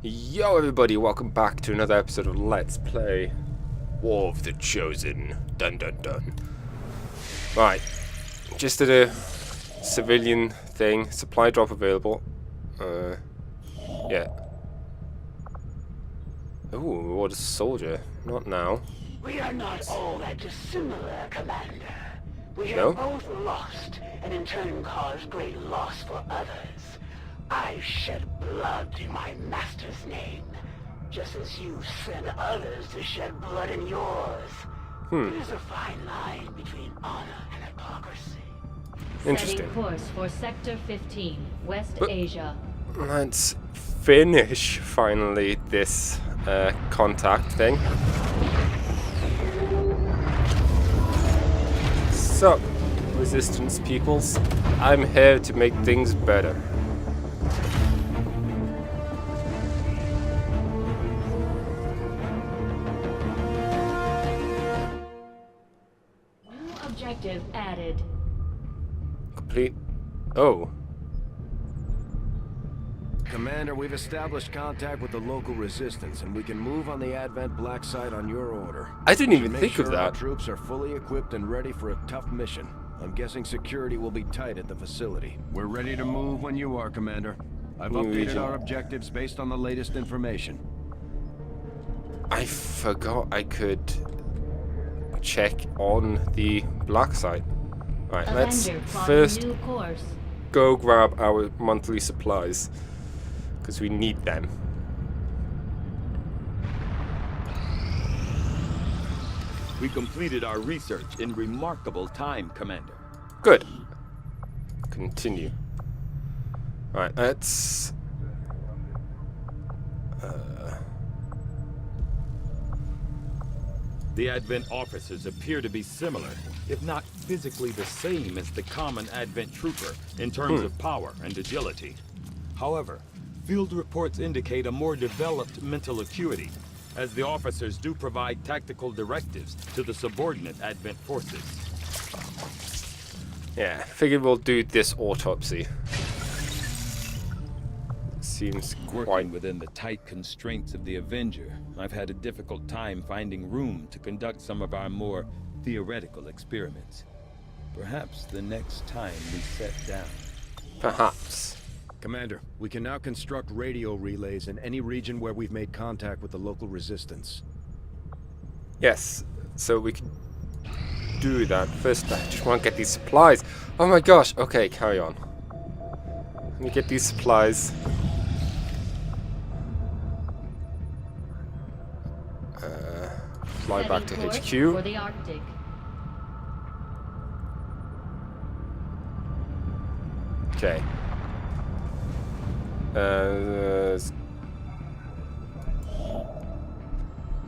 Yo everybody, welcome back to another episode of Let's Play War of the Chosen. Dun dun dun. Right, just did a civilian thing, supply drop available. Yeah. Ooh, what a soldier. Not now. We are not all that dissimilar, Commander. We have No? both lost, and in turn caused great loss for others. I shed blood in my master's name, just as you send others to shed blood in yours. There's a fine line between honor and hypocrisy. Interesting. Setting course for Sector 15, West Asia. Let's finish, finally, this contact thing. So, Resistance peoples, I'm here to make things better. New objective added. Complete. Oh. Commander, we've established contact with the local resistance, and we can move on the Advent Black site on your order. I didn't even Make think sure of our that. troops are fully equipped and ready for a tough mission. I'm guessing security will be tight at the facility. We're ready to move when you are, Commander. I've New updated region. our objectives based on the latest information. I forgot I could check on the black site. Right, let's Avenger plotting first new course. go grab our monthly supplies, because we need them. We completed our research in remarkable time, Commander. Good. Continue. Right, let's... The Advent officers appear to be similar, if not physically the same as the common Advent trooper in terms of power and agility. However, field reports indicate a more developed mental acuity, as the officers do provide tactical directives to the subordinate Advent forces. Yeah, figured we'll do this autopsy. Seems quite... Working within the tight constraints of the Avenger, I've had a difficult time finding room to conduct some of our more theoretical experiments. Perhaps the next time we set down. Perhaps. Commander, we can now construct radio relays in any region where we've made contact with the local resistance. Yes, so we can do that. First, I just want to get these supplies. Oh my gosh, okay, carry on. Let me get these supplies. Fly back to Setting course HQ. For the Arctic. Okay.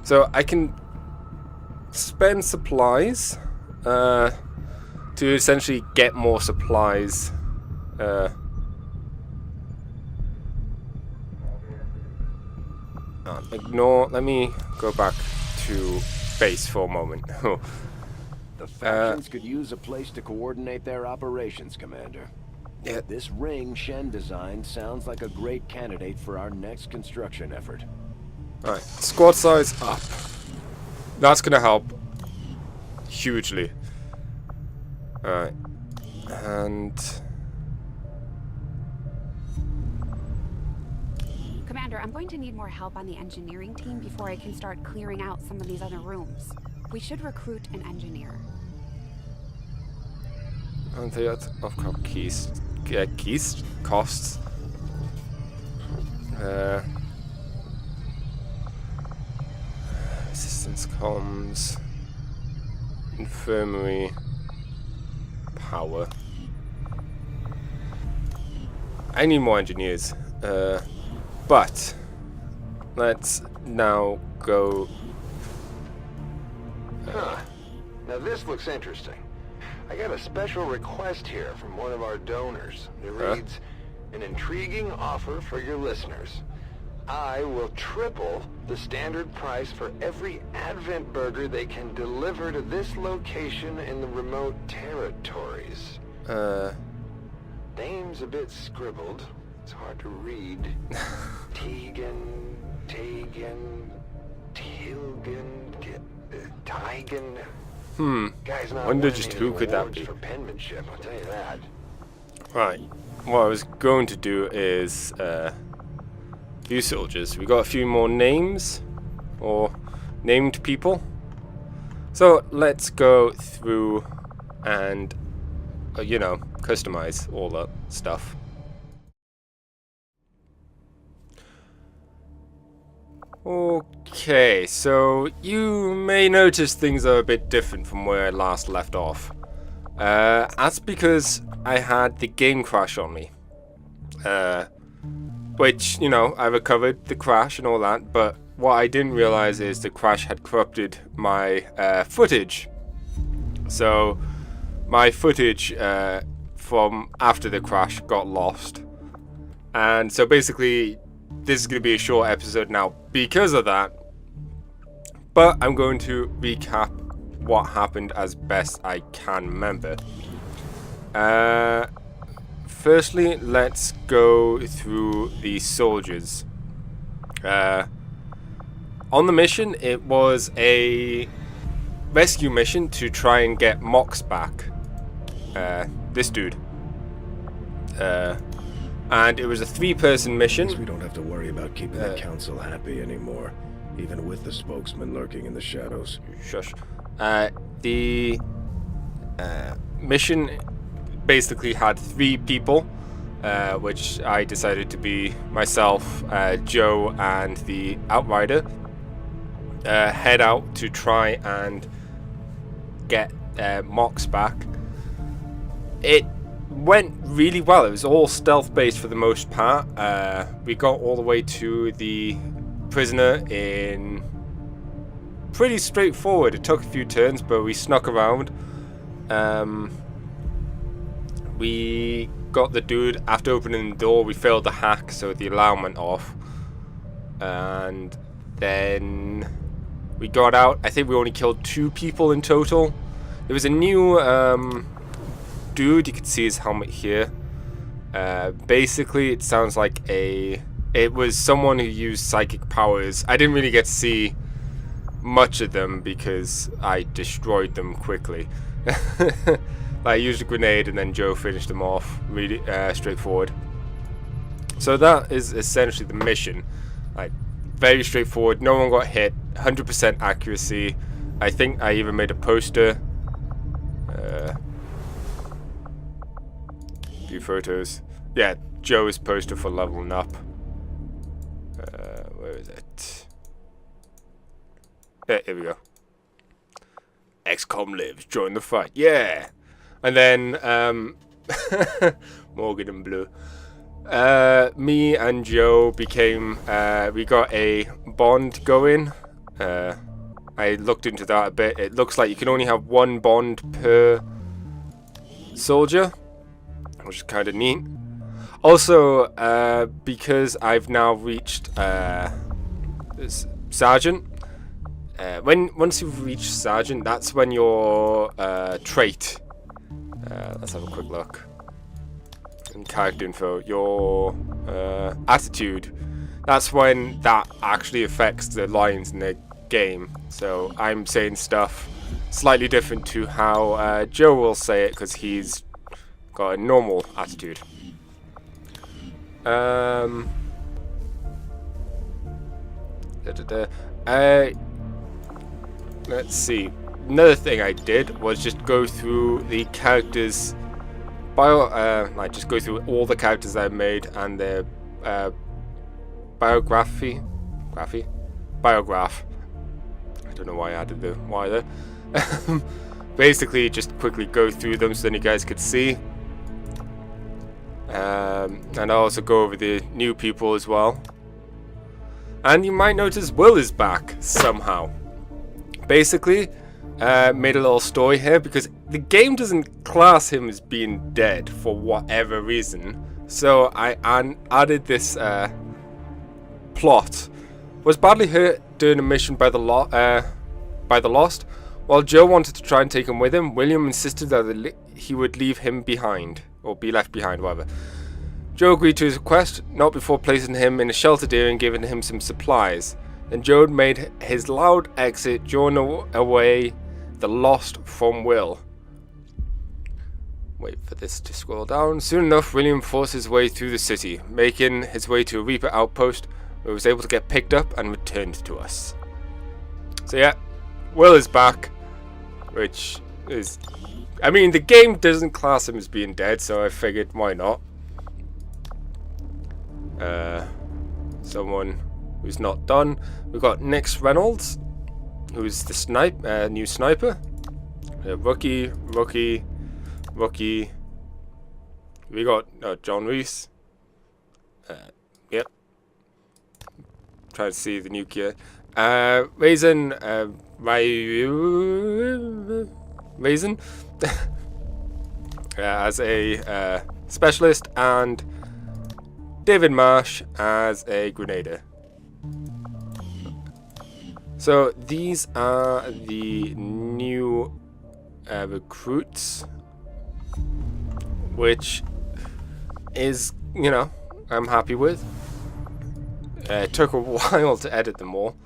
So I can spend supplies to essentially get more supplies. Ignore. Let me go back to base for a moment. The factions could use a place to coordinate their operations, Commander. Yeah. This ring Shen designed sounds like a great candidate for our next construction effort. Alright, squad size up. That's gonna help hugely. Alright. And Commander, I'm going to need more help on the engineering team before I can start clearing out some of these other rooms. We should recruit an engineer. and the of keys costs. Resistance comms, infirmary, power. I need more engineers, but let's now go. Now this looks interesting. I got a special request here from one of our donors. It reads, an intriguing offer for your listeners. I will triple the standard price for every Advent burger they can deliver to this location in the remote territories. Name's a bit scribbled. It's hard to read. Tegan Tigan. Guy's not Wonder winning just any who could that awards be? for penmanship, I'll tell you that. Right. What I was going to do is view soldiers. We got a few more names or named people. So let's go through and you know, customize all that stuff. Okay, so you may notice things are a bit different from where I last left off. That's because I had the game crash on me. Which, you know, I recovered the crash and all that, but what I didn't realize is the crash had corrupted my footage. So my footage from after the crash got lost. And so basically this is going to be a short episode now because of that. But I'm going to recap what happened as best I can remember. Firstly, let's go through the soldiers. On the mission, it was a rescue mission to try and get Mox back. This dude. And it was a 3-person mission. Guess we don't have to worry about keeping the council happy anymore, even with the spokesman lurking in the shadows. Shush. The mission basically had 3 people, which I decided to be myself, Joe, and the Outrider. Head out to try and get Mox back. It went really well. It was all stealth based for the most part. We got all the way to the prisoner in pretty straightforward. It took a few turns, but we snuck around. We got the dude. After opening the door, we failed the hack, so the alarm went off. And then we got out. I think we only killed 2 people in total. There was a new dude. You can see his helmet here. Basically, it sounds like it was someone who used psychic powers. I didn't really get to see much of them because I destroyed them quickly. I used a grenade and then Joe finished them off. Really straightforward. So that is essentially the mission. Like, very straightforward. No one got hit. 100% accuracy. I think I even made a poster. Few photos. Yeah, Joe's poster for leveling up. Where is it? Yeah, here we go. XCom lives. Join the fight. Yeah. And then Morgan and Blue. Me and Joe became. We got a bond going. I looked into that a bit. It looks like you can only have 1 bond per soldier, which is kind of neat. Also, because I've now reached Sergeant. Once you've reached Sergeant, that's when your trait. Let's have a quick look. In character info, your attitude. That's when that actually affects the lines in the game. So I'm saying stuff slightly different to how Joe will say it because he's got a normal attitude. Let's see. Another thing I did was just go through the characters just go through all the characters I've made and their biograph. I don't know why I added the Y there. Basically, just quickly go through them so then you guys could see. And I'll also go over the new people as well. And you might notice Will is back somehow. Basically, made a little story here because the game doesn't class him as being dead for whatever reason. So I added this plot. Was badly hurt during a mission by the Lost. While Joe wanted to try and take him with him, William insisted that he would leave him behind, or be left behind, whatever. Joe agreed to his request, not before placing him in a sheltered area and giving him some supplies. and Joad made his loud exit, drawing away the lost from Will. Wait for this to scroll down. Soon enough, William forced his way through the city, making his way to a Reaper outpost where he was able to get picked up and returned to us. So yeah, Will is back, which is... I mean, the game doesn't class him as being dead, so I figured, why not? Someone who's not done. We've got Nix Reynolds, who's the new sniper. Rookie. We got John Reese. Yep. Trying to see the nuclear. Raisin. Raisin. As a specialist, and David Marsh as a Grenadier. So these are the new recruits, which is, you know, I'm happy with. It took a while to edit them all.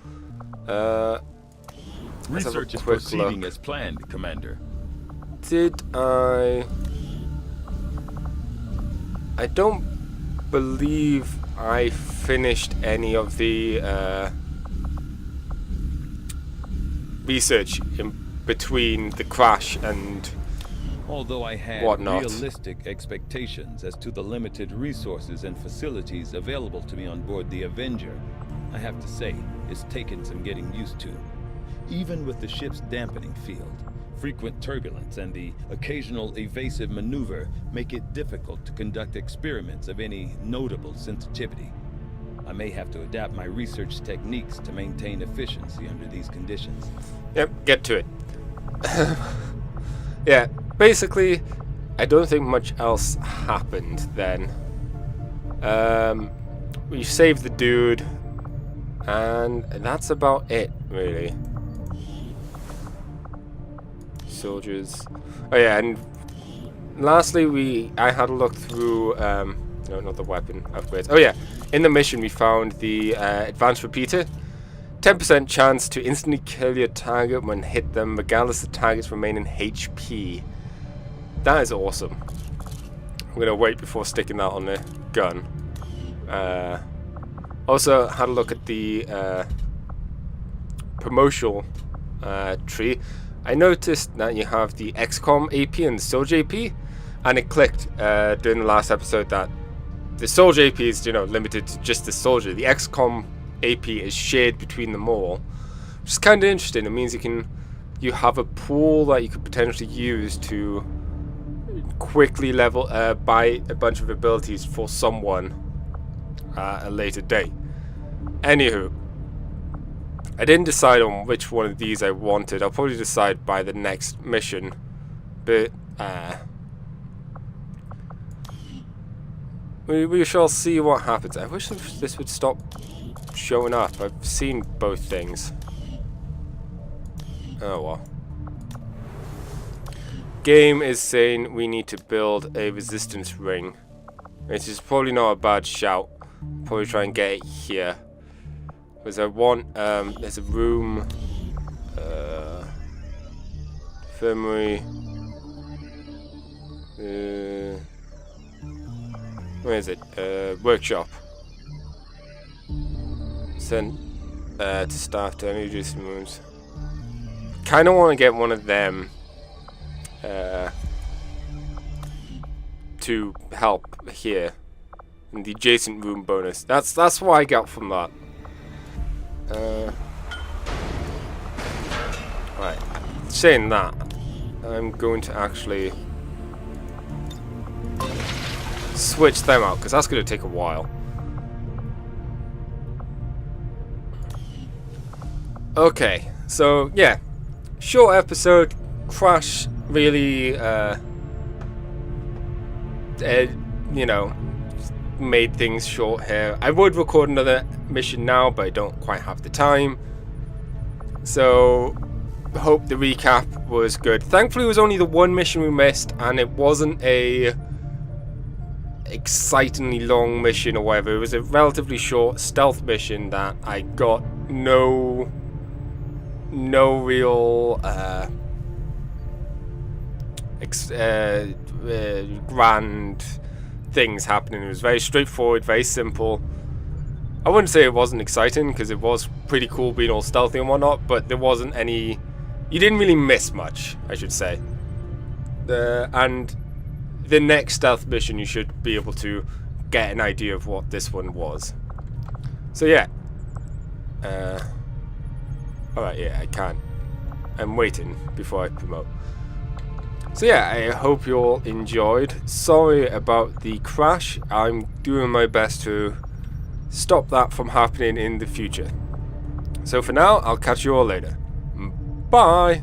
Research is proceeding as planned, Commander. Did I don't believe I finished any of the research in between the crash and Although I had whatnot. realistic expectations as to the limited resources and facilities available to me on board the Avenger, I have to say, it's taken some getting used to. Even with the ship's dampening field, frequent turbulence and the occasional evasive maneuver make it difficult to conduct experiments of any notable sensitivity. I may have to adapt my research techniques to maintain efficiency under these conditions. Yep, get to it. Yeah, basically, I don't think much else happened then. We saved the dude, and that's about it, really. Soldiers. Oh yeah, and lastly, I had a look through. No, not the weapon upgrades. Oh yeah, in the mission we found the advanced repeater. 10% chance to instantly kill your target when hit them, regardless of the target's remaining HP. That is awesome. I'm gonna wait before sticking that on the gun. Also had a look at the promotional tree. I noticed that you have the XCom AP and the Soldier AP, and it clicked during the last episode that the Soldier AP is, you know, limited to just the Soldier. The XCom AP is shared between them all, which is kind of interesting. It means you have a pool that you could potentially use to quickly level buy a bunch of abilities for someone at a later date. Anywho, I didn't decide on which one of these I wanted. I'll probably decide by the next mission, but we shall see what happens. I wish this would stop showing up. I've seen both things. Oh well. Game is saying we need to build a resistance ring, which is probably not a bad shout. Probably try and get it here. Because I want, there's a room, infirmary, where is it, workshop. Send, to staff to any reducing rooms. Kinda want to get one of them, to help here, in the adjacent room bonus. That's what I got from that. Right, saying that, I'm going to actually switch them out, because that's going to take a while. Okay, so yeah, short episode. Crash really, you know, made things short here. I would record another mission now, but I don't quite have the time. So, hope the recap was good. Thankfully, it was only the one mission we missed, and it wasn't a excitingly long mission or whatever. It was a relatively short stealth mission that I got no real grand things happening. It was very straightforward, very simple. I wouldn't say it wasn't exciting, because it was pretty cool being all stealthy and whatnot, but there wasn't any... You didn't really miss much, I should say. And the next stealth mission, you should be able to get an idea of what this one was. So yeah. Alright, yeah, I can. I'm waiting before I promote. So yeah, I hope you all enjoyed. Sorry about the crash. I'm doing my best to stop that from happening in the future. So for now, I'll catch you all later. Bye!